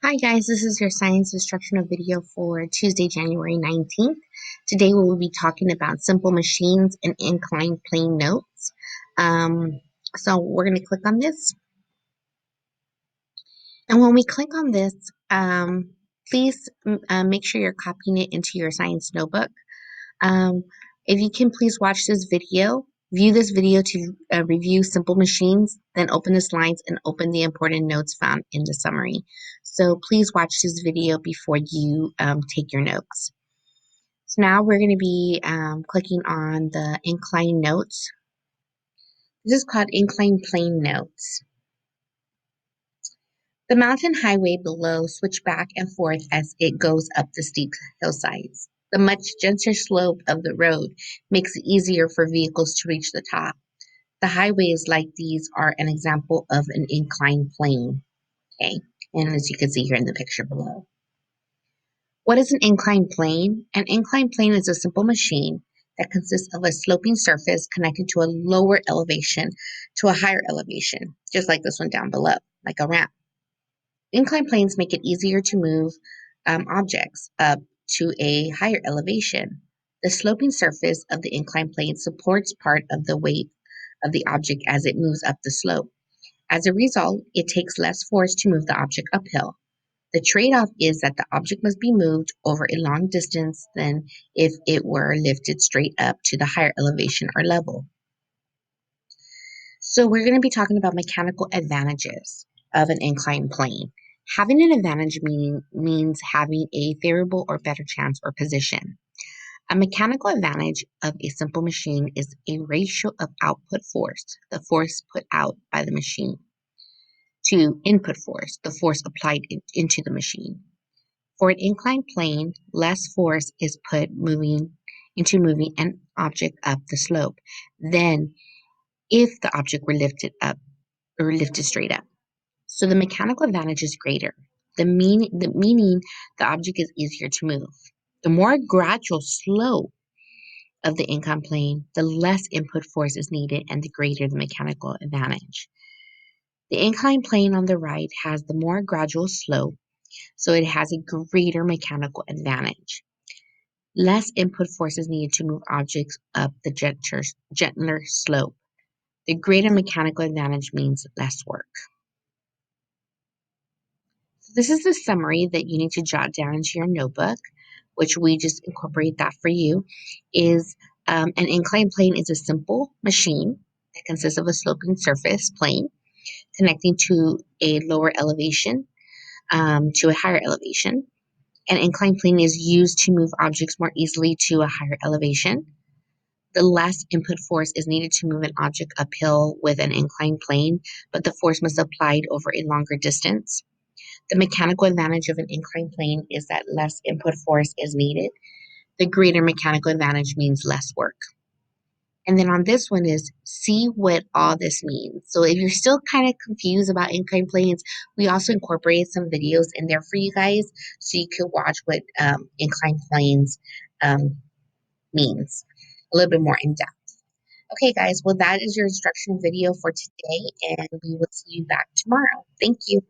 Hi guys, this is your science instructional video for Tuesday, January 19th. Today we will be talking about simple machines and inclined plane notes. So we're going to click on this. And when we click on this, please make sure you're copying it into your science notebook. Um, if you can please watch this video, view this video to review simple machines, then open the slides and open the important notes found in the summary. So please watch this video before you take your notes. So now we're going to be clicking on the incline notes. This is called incline plane notes. The mountain highway below switch back and forth as it goes up the steep hillsides. The much gentler slope of the road makes it easier for vehicles to reach the top. The highways like these are an example of an inclined plane. Okay, and as you can see here in the picture below. What is an inclined plane? An inclined plane is a simple machine that consists of a sloping surface connected to a lower elevation to a higher elevation, just like this one down below, like a ramp. Inclined planes make it easier to move objects up to a higher elevation. The sloping surface of the inclined plane supports part of the weight of the object as it moves up the slope. As a result, it takes less force to move the object uphill. The trade-off is that the object must be moved over a long distance than if it were lifted straight up to the higher elevation or level. So we're going to be talking about mechanical advantages of an inclined plane. Having an advantage means having a favorable or better chance or position. A mechanical advantage of a simple machine is a ratio of output force, the force put out by the machine, to input force, the force applied into the machine. For an inclined plane, less force is put into moving an object up the slope than if the object were lifted up or lifted straight up. So the mechanical advantage is greater. Meaning the object is easier to move. The more gradual slope of the inclined plane, the less input force is needed and the greater the mechanical advantage. The inclined plane on the right has the more gradual slope, so it has a greater mechanical advantage. Less input force is needed to move objects up the gentler slope. The greater mechanical advantage means less work. This is the summary that you need to jot down into your notebook, which we just incorporate that for you, is an inclined plane is a simple machine that consists of a sloping surface plane connecting to a lower elevation to a higher elevation. An inclined plane is used to move objects more easily to a higher elevation. The less input force is needed to move an object uphill with an inclined plane, but the force must be applied over a longer distance. The mechanical advantage of an inclined plane is that less input force is needed. The greater mechanical advantage means less work. And then on this one is see what all this means. So if you're still kind of confused about inclined planes, we also incorporated some videos in there for you guys so you could watch what inclined planes means a little bit more in depth. Okay, guys, well, that is your instructional video for today, and we will see you back tomorrow. Thank you.